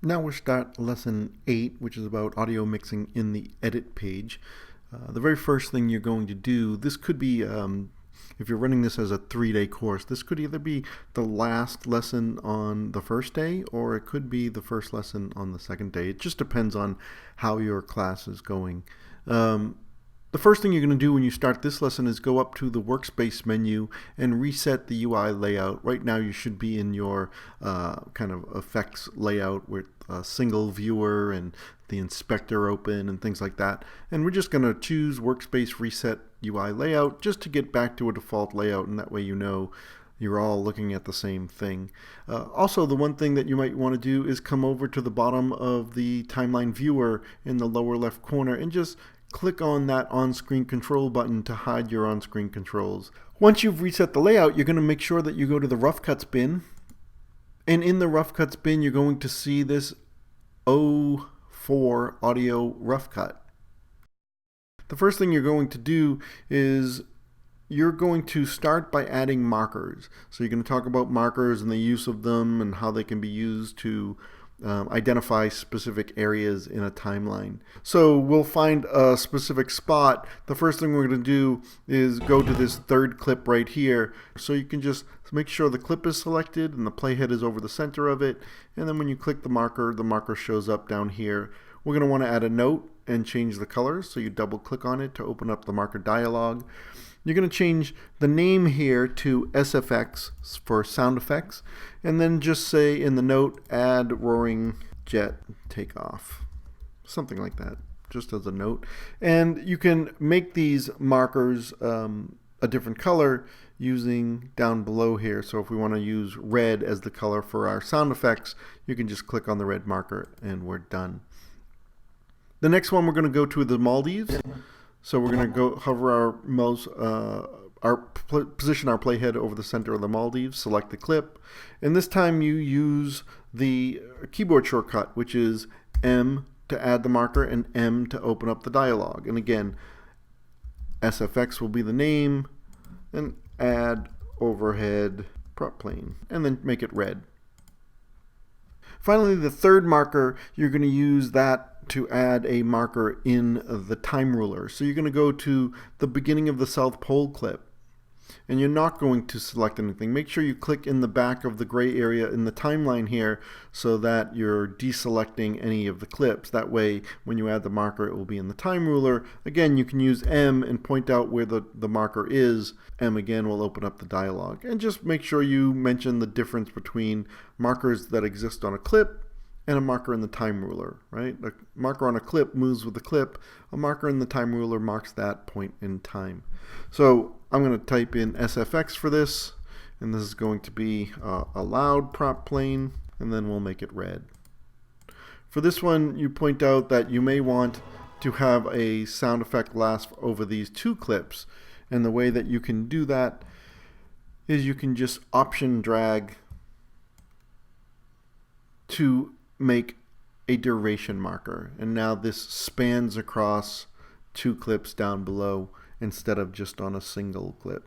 Now we'll start lesson 8, which is about audio mixing in the edit page. The very first thing you're going to do, this could be, if you're running this as a 3-day course, this could either be the last lesson on the first day, or it could be the first lesson on the second day. It just depends on how your class is going. The first thing you're going to do when you start this lesson is go up to the workspace menu and reset the UI layout. Right now you should be in your kind of effects layout with a single viewer and the inspector open and things like that. And we're just going to choose workspace reset UI layout just to get back to a default layout, and that way you know you're all looking at the same thing. Also, the one thing that you might want to do is come over to the bottom of the timeline viewer in the lower left corner and just click on that on-screen control button to hide your on-screen controls. Once you've reset the layout, you're going to make sure that you go to the rough cuts bin. And in the rough cuts bin, you're going to see this O4 audio rough cut. The first thing you're going to do is you're going to start by adding markers. So you're going to talk about markers and the use of them and how they can be used to identify specific areas in a timeline. So we'll find a specific spot. The first thing we're going to do is go to this third clip right here. So you can just make sure the clip is selected and the playhead is over the center of it. And then when you click the marker shows up down here. We're going to want to add a note and change the colors. So you double click on it to open up the marker dialog. You're going to change the name here to SFX for sound effects, and then just say in the note, add roaring jet takeoff. Something like that, just as a note. And you can make these markers a different color using down below here. So if we want to use red as the color for our sound effects, you can just click on the red marker and we're done. The next one we're going to go to the Maldives. So we're going to go hover our mouse, position our playhead over the center of the Maldives, select the clip, and this time you use the keyboard shortcut, which is M to add the marker and M to open up the dialog. And again, SFX will be the name, and add overhead prop plane, and then make it red. Finally, the third marker, you're going to use that to add a marker in the time ruler. So you're going to go to the beginning of the South Pole clip, and you're not going to select anything. Make sure you click in the back of the gray area in the timeline here so that you're deselecting any of the clips. That way, when you add the marker, it will be in the time ruler. Again, you can use M and point out where the marker is. M again will open up the dialog. And just make sure you mention the difference between markers that exist on a clip and a marker in the time ruler, right? A marker on a clip moves with the clip. A marker in the time ruler marks that point in time. So I'm going to type in SFX for this, and this is going to be a loud prop plane, and then we'll make it red. For this one, you point out that you may want to have a sound effect last over these two clips, and the way that you can do that is you can just option drag to make a duration marker, and now this spans across two clips down below instead of just on a single clip.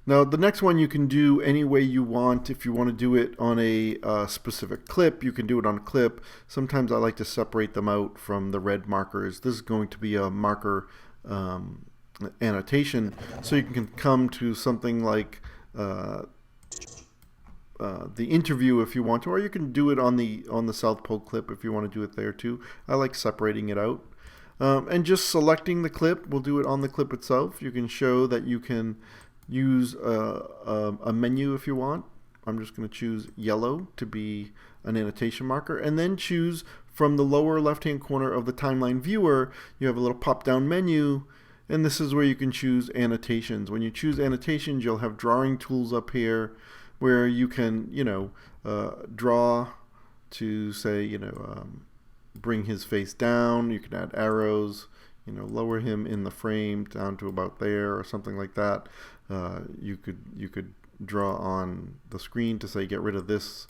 Now the next one you can do any way you want. If you want to do it on a specific clip, you can do it on a clip. Sometimes I like to separate them out from the red markers. This is going to be a marker annotation, so you can come to something like the interview if you want to, or you can do it on the South Pole clip if you want to do it there too. I like separating it out. And just selecting the clip, we'll do it on the clip itself. You can show that you can use a menu if you want. I'm just going to choose yellow to be an annotation marker, and then choose from the lower left-hand corner of the timeline viewer, you have a little pop-down menu, and this is where you can choose annotations. When you choose annotations, you'll have drawing tools up here where you can, draw to say, bring his face down. You can add arrows, lower him in the frame down to about there or something like that. You could draw on the screen to say get rid of this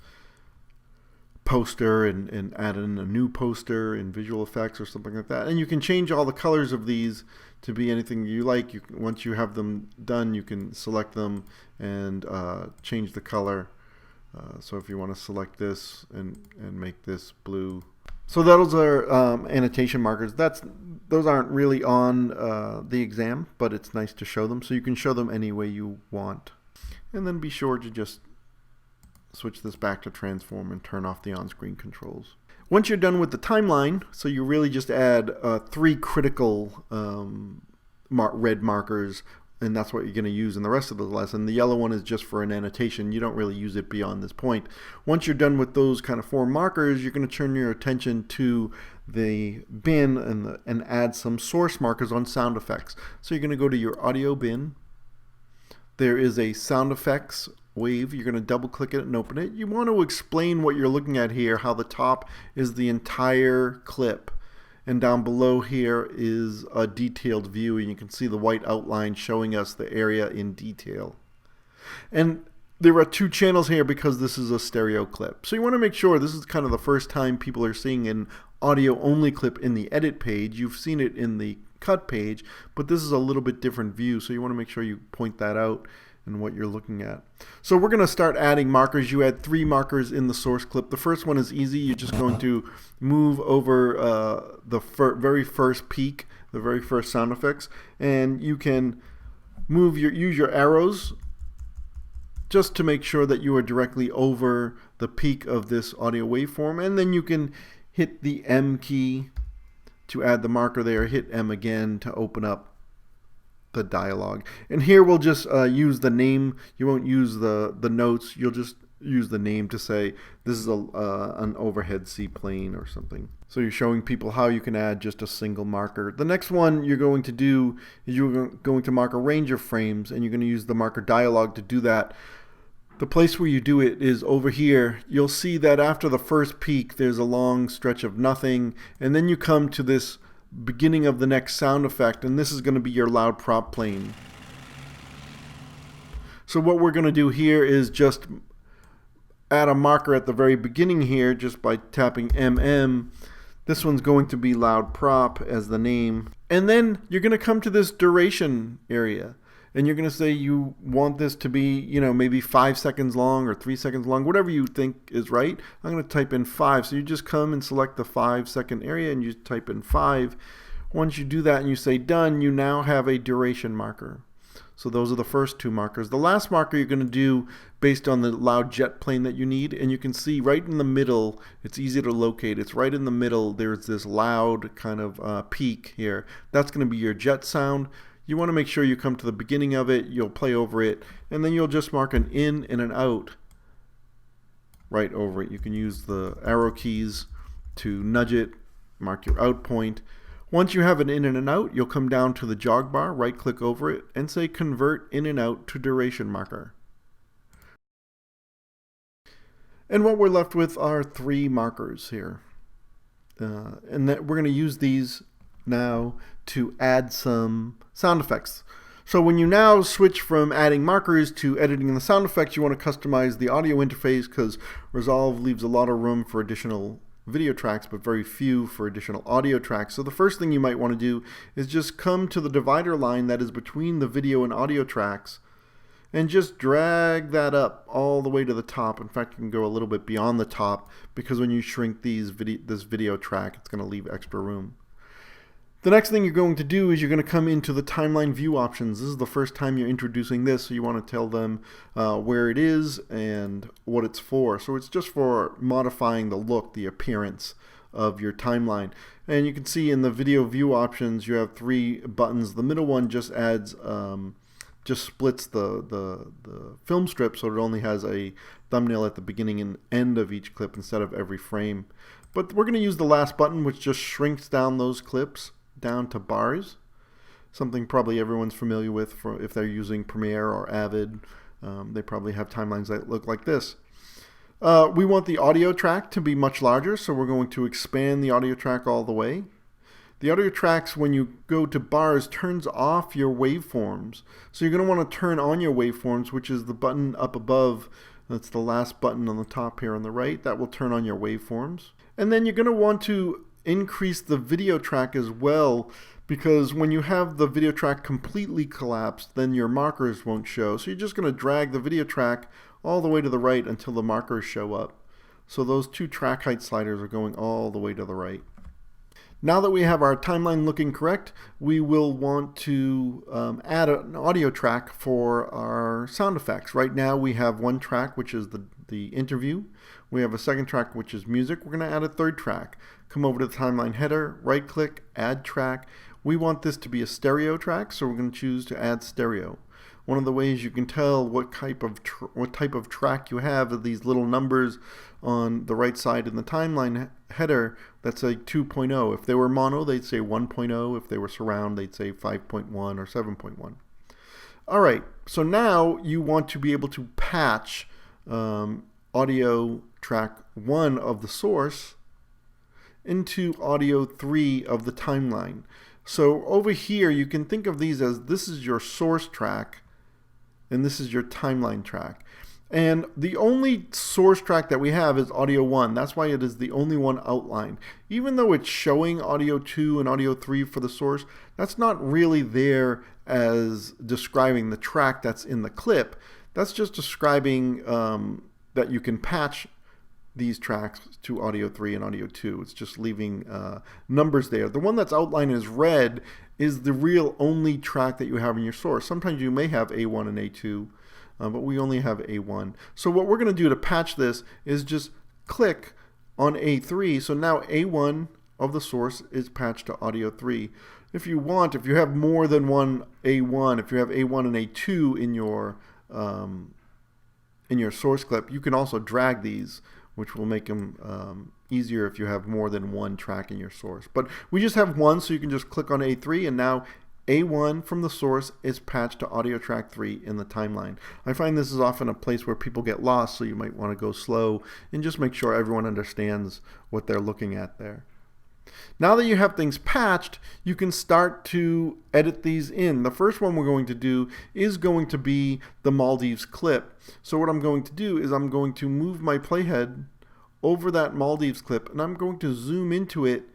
poster and add in a new poster in visual effects or something like that. And you can change all the colors of these to be anything you like. Once you have them done, you can select them and change the color So if you want to select this and make this blue. So those are annotation markers. Those aren't really on the exam, but it's nice to show them. So you can show them any way you want. And then be sure to just switch this back to transform and turn off the on-screen controls. Once you're done with the timeline, so you really just add 3 critical red markers, and that's what you're going to use in the rest of the lesson. The yellow one is just for an annotation. You don't really use it beyond this point. Once you're done with those kind of 4 markers, you're going to turn your attention to the bin and add some source markers on sound effects. So you're going to go to your audio bin. There is a sound effects wave. You're going to double click it and open it. You want to explain what you're looking at here, how the top is the entire clip. And down below here is a detailed view, and you can see the white outline showing us the area in detail. And there are 2 channels here because this is a stereo clip. So you want to make sure this is kind of the first time people are seeing an audio only clip in the edit page. You've seen it in the cut page, but this is a little bit different view, so you want to make sure you point that out and what you're looking at. So we're going to start adding markers. You add 3 markers in the source clip. The first one is easy. You're just going to move over the very first peak, the very first sound effects, and you can use your arrows just to make sure that you are directly over the peak of this audio waveform, and then you can hit the M key to add the marker there, hit M again to open up the dialogue. And here we'll just use the name. You won't use the notes. You'll just use the name to say this is an overhead seaplane or something. So you're showing people how you can add just a single marker. The next one you're going to do is you're going to mark a range of frames, and you're going to use the marker dialogue to do that. The place where you do it is over here. You'll see that after the first peak there's a long stretch of nothing, and then you come to this beginning of the next sound effect, and this is going to be your loud prop plane. So what we're going to do here is just add a marker at the very beginning here just by tapping MM. This one's going to be loud prop as the name, and then you're going to come to this duration area, and you're going to say you want this to be, you know, maybe 5 seconds long or 3 seconds long, whatever you think is right. I'm going to type in 5. So you just come and select the 5-second area and you type in 5. Once you do that and you say done, you now have a duration marker. So those are the first 2 markers. The last marker you're going to do based on the loud jet plane that you need, and you can see right in the middle, it's easy to locate. It's right in the middle. There's this loud kind of peak here. That's going to be your jet sound. You want to make sure you come to the beginning of it, you'll play over it, and then you'll just mark an in and an out right over it. You can use the arrow keys to nudge it, mark your out point. Once you have an in and an out, you'll come down to the jog bar, right click over it, and say convert in and out to duration marker. And what we're left with are 3 markers here. And that we're going to use these now to add some sound effects. So when you now switch from adding markers to editing the sound effects, you want to customize the audio interface because Resolve leaves a lot of room for additional video tracks but very few for additional audio tracks. So the first thing you might want to do is just come to the divider line that is between the video and audio tracks and just drag that up all the way to the top. In fact, you can go a little bit beyond the top because when you shrink this video track, it's going to leave extra room. The next thing you're going to do is you're going to come into the timeline view options. This is the first time you're introducing this, so you want to tell them where it is and what it's for. So it's just for modifying the look, the appearance of your timeline. And you can see in the video view options you have 3 buttons. The middle one just adds, just splits the film strip so it only has a thumbnail at the beginning and end of each clip instead of every frame. But we're going to use the last button, which just shrinks down those clips down to bars, something probably everyone's familiar with if they're using Premiere or Avid. They probably have timelines that look like this. We want the audio track to be much larger, so we're going to expand the audio track all the way. The audio tracks, when you go to bars, turns off your waveforms. So you're going to want to turn on your waveforms, which is the button up above. That's the last button on the top here on the right. That will turn on your waveforms. And then you're going to want to increase the video track as well, because when you have the video track completely collapsed, then your markers won't show. So you're just going to drag the video track all the way to the right until the markers show up. So those two track height sliders are going all the way to the right. Now that we have our timeline looking correct, we will want to add an audio track for our sound effects. Right now we have one track, which is the interview. We have a second track, which is music. We're going to add a third track. Come over to the timeline header, right click, add track. We want this to be a stereo track, so we're going to choose to add stereo. One of the ways you can tell what type of track you have are these little numbers on the right side in the timeline header that say 2.0. If they were mono, they'd say 1.0. If they were surround, they'd say 5.1 or 7.1. All right, so now you want to be able to patch audio track 1 of the source into audio 3 of the timeline. So over here, you can think of these as this is your source track and this is your timeline track. And the only source track that we have is audio 1. That's why it is the only one outlined. Even though it's showing audio 2 and audio 3 for the source, that's not really there as describing the track that's in the clip. That's just describing that you can patch these tracks to audio 3 and audio 2. It's just leaving numbers there. The one that's outlined as red is the real only track that you have in your source. Sometimes you may have A1 and A2, but we only have A1. So what we're going to do to patch this is just click on A3. So now A1 of the source is patched to audio 3. If you want, if you have more than one A1, if you have A1 and A2 in your source clip, you can also drag these, which will make them easier if you have more than one track in your source. But we just have one, so you can just click on A3, and now A1 from the source is patched to audio track 3 in the timeline. I find this is often a place where people get lost, so you might want to go slow and just make sure everyone understands what they're looking at there. Now that you have things patched, you can start to edit these in. The first one we're going to do is going to be the Maldives clip. So what I'm going to do is I'm going to move my playhead over that Maldives clip, and I'm going to zoom into it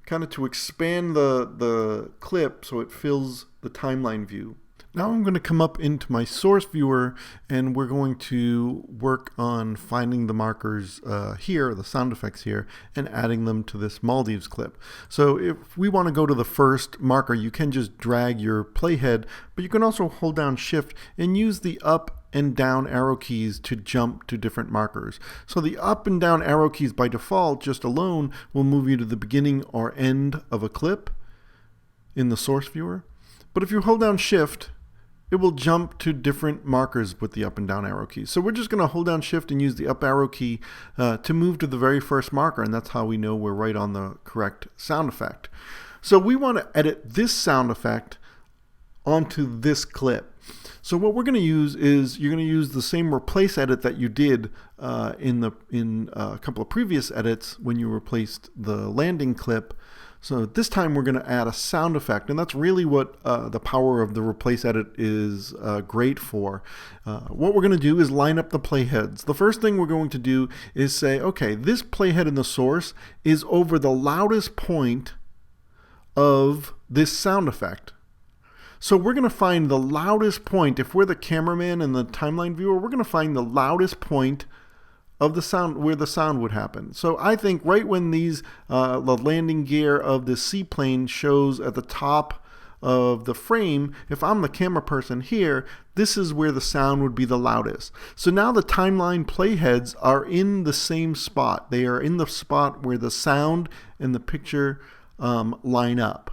kind of to expand the clip so it fills the timeline view. Now I'm going to come up into my source viewer, and we're going to work on finding the markers here, the sound effects here, and adding them to this Maldives clip. So if we want to go to the first marker, you can just drag your playhead, but you can also hold down Shift and use the up and down arrow keys to jump to different markers. So the up and down arrow keys by default, just alone, will move you to the beginning or end of a clip in the source viewer. But if you hold down Shift, it will jump to different markers with the up and down arrow keys. So we're just going to hold down Shift and use the up arrow key to move to the very first marker, and that's how we know we're right on the correct sound effect. So we want to edit this sound effect onto this clip. So what we're going to use is you're going to use the same replace edit that you did in a couple of previous edits when you replaced the landing clip. So this time we're going to add a sound effect, and that's really what the power of the replace edit is great for. What we're going to do is line up the playheads. The first thing we're going to do is say, okay, this playhead in the source is over the loudest point of this sound effect. So we're going to find the loudest point. If we're the cameraman and the timeline viewer, we're going to find the loudest point of the sound, where the sound would happen. So I think right when these the landing gear of the seaplane shows at the top of the frame, if I'm the camera person here, this is where the sound would be the loudest. So now the timeline playheads are in the same spot. They are in the spot where the sound and the picture line up.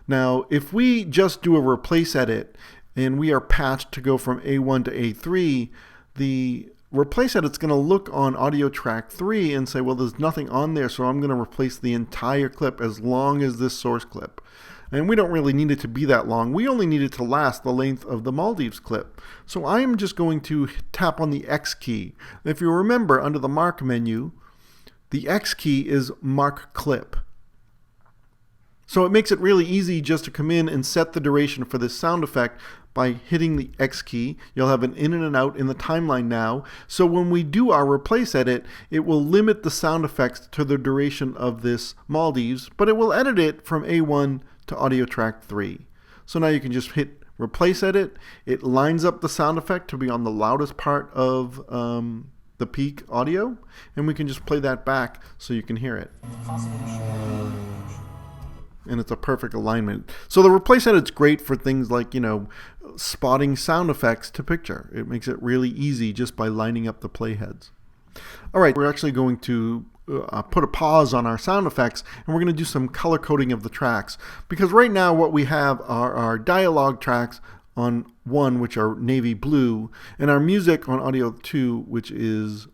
Now, if we just do a replace edit and we are patched to go from A1 to A3, the replace edit's going to look on audio track 3 and say, well, there's nothing on there, so I'm going to replace the entire clip as long as this source clip. And we don't really need it to be that long. We only need it to last the length of the Maldives clip. So I am just going to tap on the X key. If you remember, under the Mark menu, the X key is Mark Clip. So it makes it really easy just to come in and set the duration for this sound effect by hitting the X key. You'll have an in and an out in the timeline now. So when we do our replace edit, it will limit the sound effects to the duration of this Maldives, but it will edit it from A1 to audio track 3. So now you can just hit replace edit, it lines up the sound effect to be on the loudest part of the peak audio, and we can just play that back so you can hear it. And it's a perfect alignment. So the replace edit's great for things like, spotting sound effects to picture. It makes it really easy just by lining up the playheads. All right, we're actually going to put a pause on our sound effects, and we're going to do some color coding of the tracks, because right now what we have are our dialogue tracks on 1, which are navy blue, and our music on audio 2, which is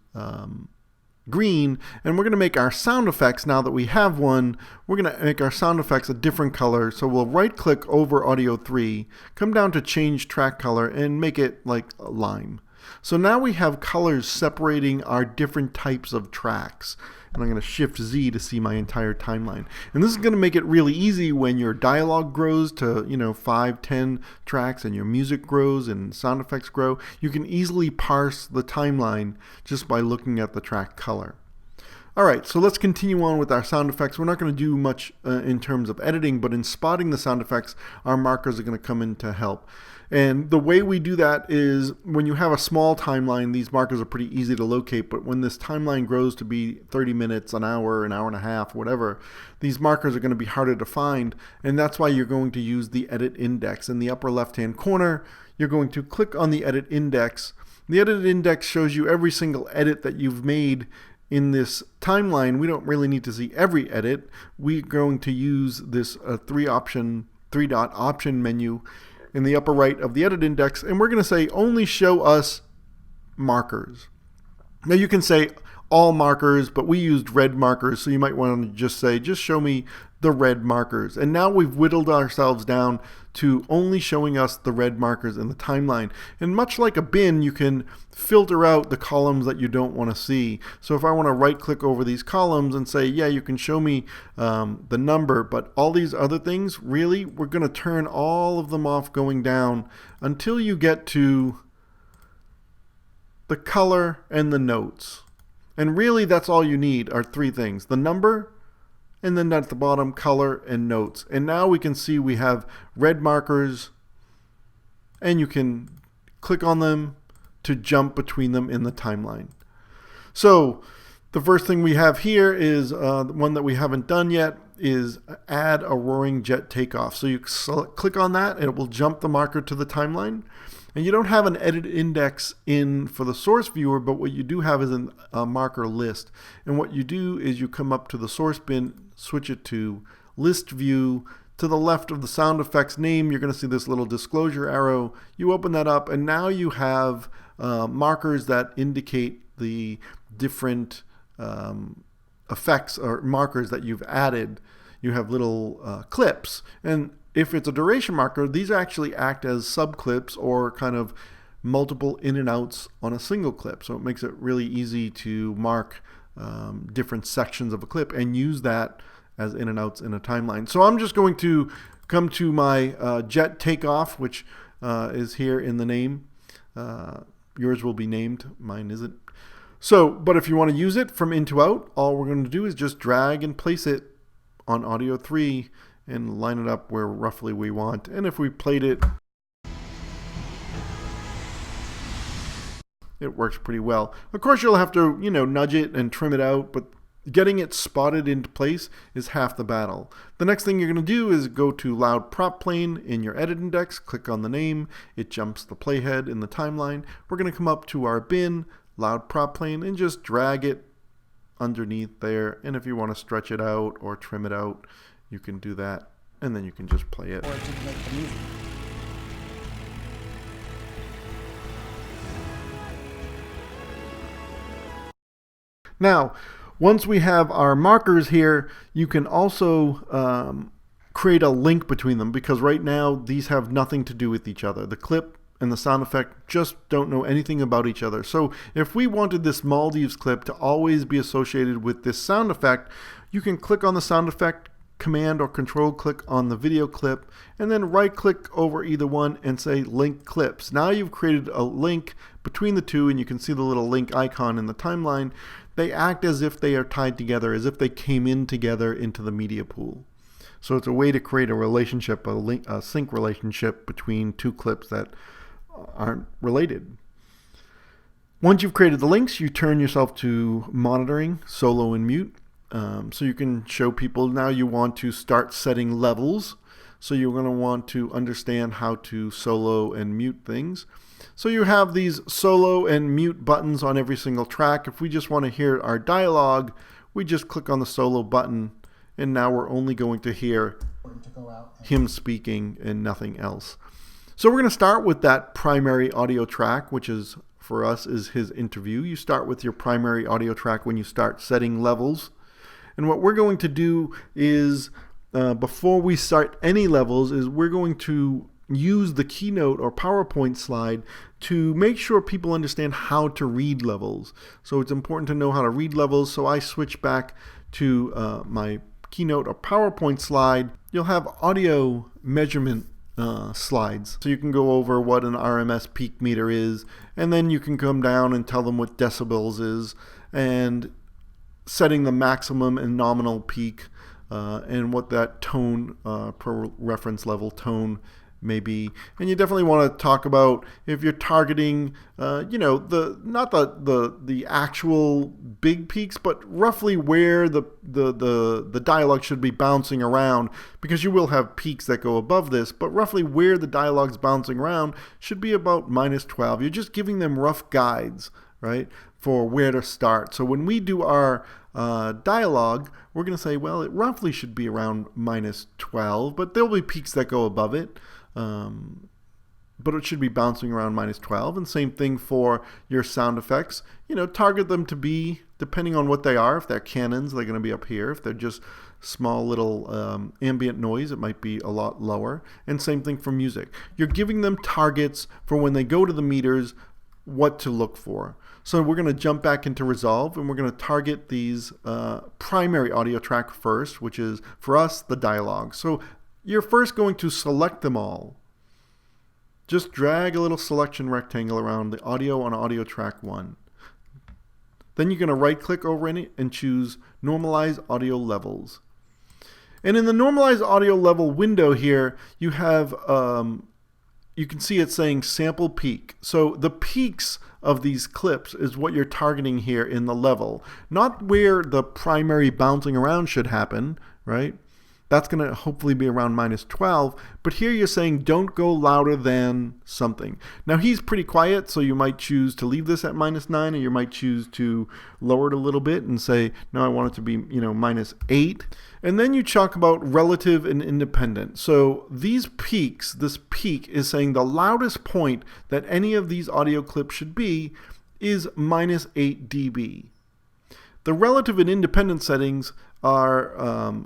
green. And we're going to make our sound effects, now that we have one, we're going to make our sound effects a different color. So we'll right click over audio 3, come down to change track color, and make it like a lime. So now we have colors separating our different types of tracks. And I'm going to Shift Z to see my entire timeline. And this is going to make it really easy when your dialogue grows to 5, 10 tracks, and your music grows and sound effects grow. You can easily parse the timeline just by looking at the track color. All right, so let's continue on with our sound effects. We're not going to do much in terms of editing, but in spotting the sound effects, our markers are going to come in to help. And the way we do that is when you have a small timeline, these markers are pretty easy to locate. But when this timeline grows to be 30 minutes, an hour and a half, whatever, these markers are going to be harder to find. And that's why you're going to use the edit index. In the upper left-hand corner, you're going to click on the edit index. The edit index shows you every single edit that you've made in this timeline. We don't really need to see every edit. We're going to use this three-dot option menu in the upper right of the edit index, and we're going to say only show us markers. Now you can say all markers, but we used red markers, so you might want to just say, just show me the red markers. And now we've whittled ourselves down to only showing us the red markers in the timeline. And much like a bin, you can filter out the columns that you don't want to see. So if I want to right click over these columns and say, yeah, you can show me the number, but all these other things, really, we're going to turn all of them off going down until you get to the color and the notes. And really, that's all you need are 3 things: the number, and then at the bottom, color and notes. And now we can see we have red markers, and you can click on them to jump between them in the timeline. So the first thing we have here is one that we haven't done yet, is add a roaring jet takeoff. So you click on that, and it will jump the marker to the timeline. And you don't have an edit index in for the source viewer, but what you do have is a marker list. And what you do is you come up to the source bin, switch it to list view. To the left of the sound effects name, you're going to see this little disclosure arrow. You open that up, and now you have markers that indicate the different effects or markers that you've added. You have little clips. And if it's a duration marker, these actually act as subclips or kind of multiple in and outs on a single clip. So it makes it really easy to mark different sections of a clip and use that as in and outs in a timeline. So I'm just going to come to my jet takeoff, which is here in the name. Yours will be named, mine isn't. So, but if you want to use it from in to out, all we're going to do is just drag and place it on audio 3 and line it up where roughly we want. And if we played it, it works pretty well. Of course, you'll have to, nudge it and trim it out, but getting it spotted into place is half the battle. The next thing you're going to do is go to loud prop plane in your edit index, click on the name, it jumps the playhead in the timeline. We're going to come up to our bin, loud prop plane, and just drag it underneath there. And if you want to stretch it out or trim it out, you can do that, and then you can just play it. Or to make the music. Now, once we have our markers here, you can also create a link between them, because right now these have nothing to do with each other. The clip and the sound effect just don't know anything about each other. So if we wanted this Maldives clip to always be associated with this sound effect, you can click on the sound effect, command or control click on the video clip, and then right click over either one and say link clips. Now you've created a link between the two, and you can see the little link icon in the timeline. They act as if they are tied together, as if they came in together into the media pool. So it's a way to create a relationship, a sync relationship between two clips that aren't related. Once you've created the links, you turn yourself to monitoring, solo and mute. So you can show people now you want to start setting levels. So you're going to want to understand how to solo and mute things. So you have these solo and mute buttons on every single track. If we just want to hear our dialogue, we just click on the solo button, and now we're only going to hear him speaking and nothing else. So we're going to start with that primary audio track, which is for us is his interview. You start with your primary audio track when you start setting levels. And what we're going to do is, before we start any levels, is we're going to use the Keynote or PowerPoint slide to make sure people understand how to read levels. So it's important to know how to read levels. So I switch back to my Keynote or PowerPoint slide. You'll have audio measurement slides. So you can go over what an RMS peak meter is, and then you can come down and tell them what decibels is, and setting the maximum and nominal peak, and what that tone per reference level tone may be. And you definitely want to talk about if you're targeting, not the actual big peaks, but roughly where the dialogue should be bouncing around, because you will have peaks that go above this, but roughly where the dialogue's bouncing around should be about -12. You're just giving them rough guides, right, for where to start. So when we do our dialogue, we're going to say, well, it roughly should be around -12, but there'll be peaks that go above it. But it should be bouncing around -12. And same thing for your sound effects. Target them to be, depending on what they are. If they're cannons, they're going to be up here. If they're just small little ambient noise, it might be a lot lower. And same thing for music. You're giving them targets for when they go to the meters, what to look for. So we're going to jump back into Resolve, and we're going to target these primary audio track first, which is, for us, the dialogue. So you're first going to select them all. Just drag a little selection rectangle around the audio on audio track 1. Then you're going to right-click over it and choose Normalize Audio Levels. And in the Normalize Audio Level window here, you have, you can see it saying Sample Peak. So the peaks of these clips is what you're targeting here in the level, not where the primary bouncing around should happen, right? That's going to hopefully be around -12, but here you're saying don't go louder than something. Now he's pretty quiet, so you might choose to leave this at -9, or you might choose to lower it a little bit and say, no, I want it to be, -8. And then you talk about relative and independent. So these peaks, this peak is saying the loudest point that any of these audio clips should be is -8 dB. The relative and independent settings are,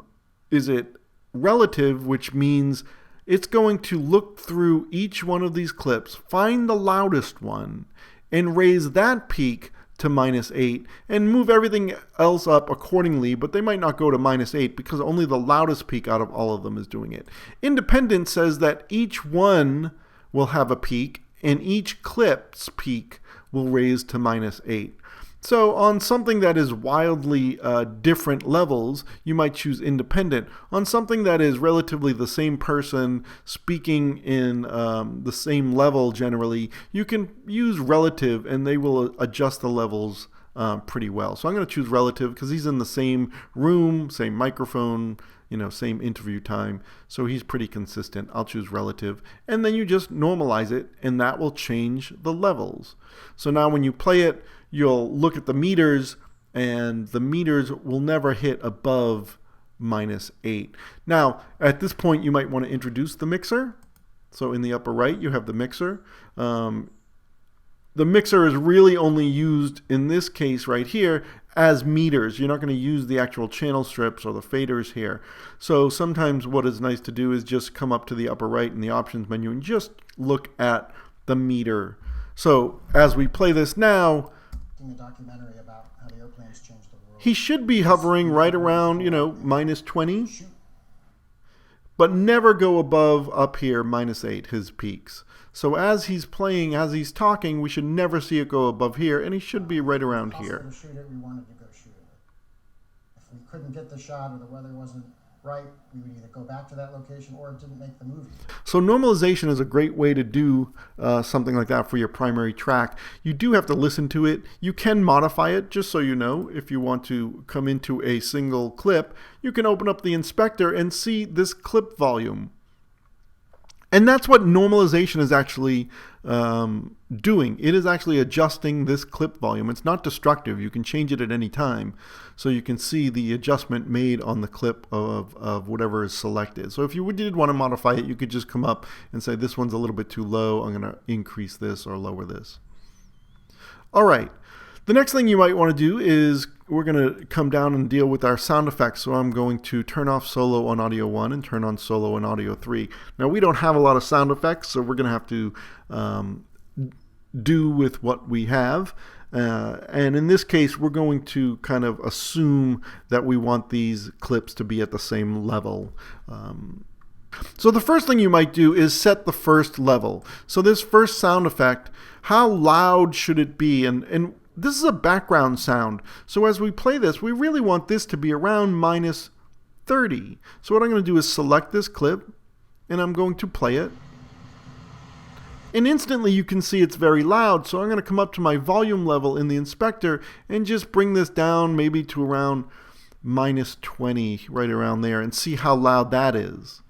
is it relative, which means it's going to look through each one of these clips, find the loudest one, and raise that peak to -8, and move everything else up accordingly, but they might not go to -8 because only the loudest peak out of all of them is doing it. Independent says that each one will have a peak, and each clip's peak will raise to -8. So on something that is wildly different levels, you might choose independent. On something that is relatively the same person speaking in the same level generally, you can use relative, and they will adjust the levels pretty well. So I'm going to choose relative because he's in the same room, same microphone, same interview time. So he's pretty consistent. I'll choose relative. And then you just normalize it, and that will change the levels. So now when you play it, you'll look at the meters, and the meters will never hit above -8. Now, at this point, you might want to introduce the mixer. So in the upper right, you have the mixer. The mixer is really only used in this case right here as meters. You're not going to use the actual channel strips or the faders here. So sometimes what is nice to do is just come up to the upper right in the options menu and just look at the meter. So as we play this now, a documentary about how the airplanes changed the world. He should be hovering right around, -20, but never go above up here -8, his peaks. So as he's playing, as he's talking, we should never see it go above here, and he should be right around here. To shoot it, we wanted to go shoot it. If we couldn't get the shot or the weather wasn't right, we would either go back to that location or it didn't make the movie. So normalization is a great way to do something like that for your primary track. You do have to listen to it. You can modify it, just so you know. If you want to come into a single clip, you can open up the inspector and see this clip volume. And that's what normalization is actually doing. It is actually adjusting this clip volume. It's not destructive. You can change it at any time. So you can see the adjustment made on the clip of whatever is selected. So if you did want to modify it, you could just come up and say, this one's a little bit too low. I'm going to increase this or lower this. All right. The next thing you might want to do is we're going to come down and deal with our sound effects. So I'm going to turn off solo on audio 1 and turn on solo on audio 3. Now we don't have a lot of sound effects, so we're going to have to do with what we have. And in this case, we're going to kind of assume that we want these clips to be at the same level. So the first thing you might do is set the first level. So this first sound effect, how loud should it be? And this is a background sound. So as we play this, we really want this to be around minus 30. So what I'm going to do is select this clip and I'm going to play it. And instantly you can see it's very loud. So I'm going to come up to my volume level in the inspector and just bring this down maybe to around minus 20, right around there, and see how loud that is.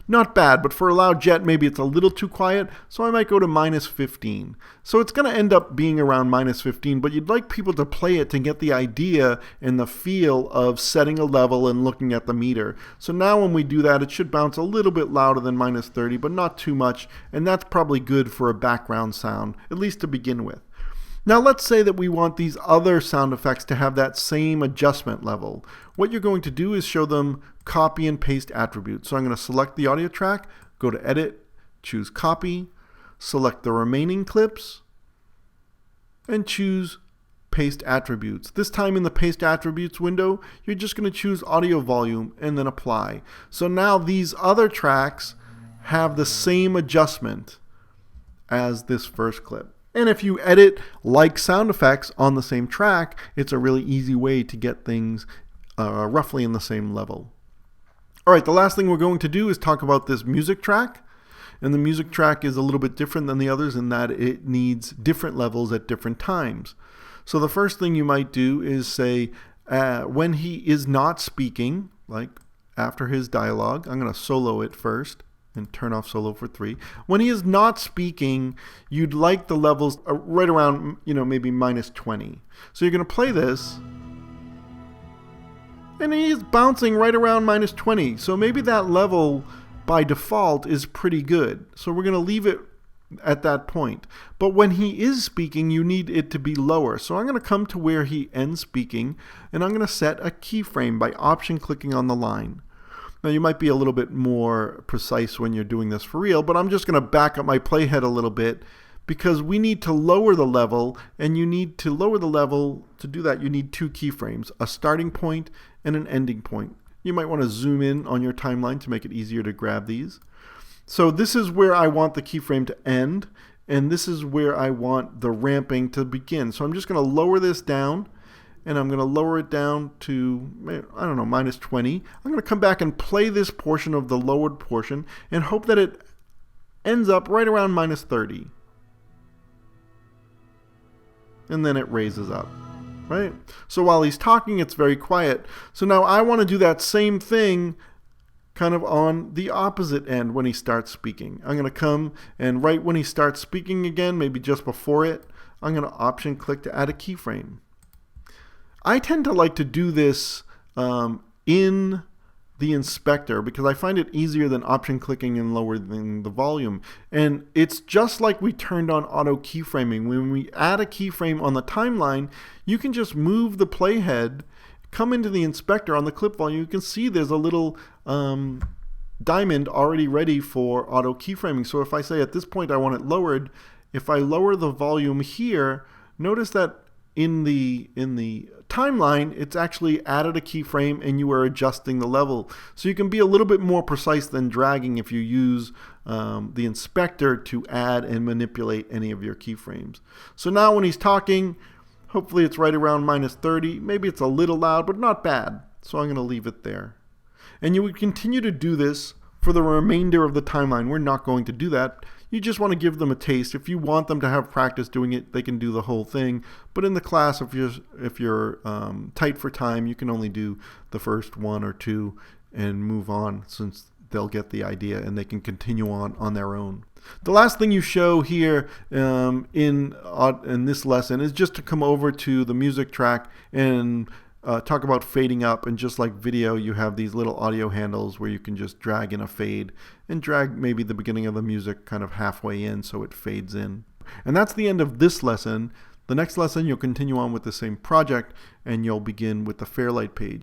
Not bad, but for a loud jet, maybe it's a little too quiet, so I might go to minus 15. So it's going to end up being around minus 15, but you'd like people to play it to get the idea and the feel of setting a level and looking at the meter. So now when we do that, it should bounce a little bit louder than minus 30, but not too much, and that's probably good for a background sound, at least to begin with. Now let's say that we want these other sound effects to have that same adjustment level. What you're going to do is show them copy and paste attributes. So I'm going to select the audio track, go to Edit, choose Copy, select the remaining clips, and choose Paste Attributes. This time in the Paste Attributes window, you're just going to choose Audio Volume and then Apply. So now these other tracks have the same adjustment as this first clip. And if you edit like sound effects on the same track, it's a really easy way to get things roughly in the same level. All right, the last thing we're going to do is talk about this music track. And the music track is a little bit different than the others in that it needs different levels at different times. So the first thing you might do is say, when he is not speaking, like after his dialogue, I'm going to solo it first and turn off solo for 3. When he is not speaking, you'd like the levels right around, maybe minus 20. So you're going to play this, and he is bouncing right around minus 20. So maybe that level by default is pretty good. So we're going to leave it at that point. But when he is speaking, you need it to be lower. So I'm going to come to where he ends speaking, and I'm going to set a keyframe by option clicking on the line. Now you might be a little bit more precise when you're doing this for real, but I'm just going to back up my playhead a little bit because we need to lower the level, and you need to lower the level. To do that, you need 2 keyframes, a starting point and an ending point. You might want to zoom in on your timeline to make it easier to grab these. So this is where I want the keyframe to end, and this is where I want the ramping to begin. So I'm just going to lower this down, and I'm going to lower it down to, I don't know, minus 20. I'm going to come back and play this portion of the lowered portion and hope that it ends up right around minus 30. And then it raises up, right? So while he's talking, it's very quiet. So now I want to do that same thing kind of on the opposite end when he starts speaking. I'm going to come and right when he starts speaking again, maybe just before it, I'm going to option click to add a keyframe. I tend to like to do this in the inspector because I find it easier than option clicking and lowering the volume. And it's just like we turned on auto keyframing. When we add a keyframe on the timeline, you can just move the playhead, come into the inspector on the clip volume. You can see there's a little diamond already ready for auto keyframing. So if I say at this point I want it lowered, if I lower the volume here, notice that in the timeline, it's actually added a keyframe and you are adjusting the level. So you can be a little bit more precise than dragging if you use the inspector to add and manipulate any of your keyframes. So now when he's talking, Hopefully it's right around -30. Maybe it's a little loud, but not bad. So I'm going to leave it there. And you would continue to do this for the remainder of the timeline. We're not going to do that. You just want to give them a taste. If you want them to have practice doing it, they can do the whole thing. But in the class, if you're tight for time, you can only do the first 1 or 2 and move on, since they'll get the idea and they can continue on their own. The last thing you show here in this lesson is just to come over to the music track and talk about fading up. And just like video, you have these little audio handles where you can just drag in a fade and drag maybe the beginning of the music kind of halfway in so it fades in. And that's the end of this lesson. The next lesson, you'll continue on with the same project and you'll begin with the Fairlight page.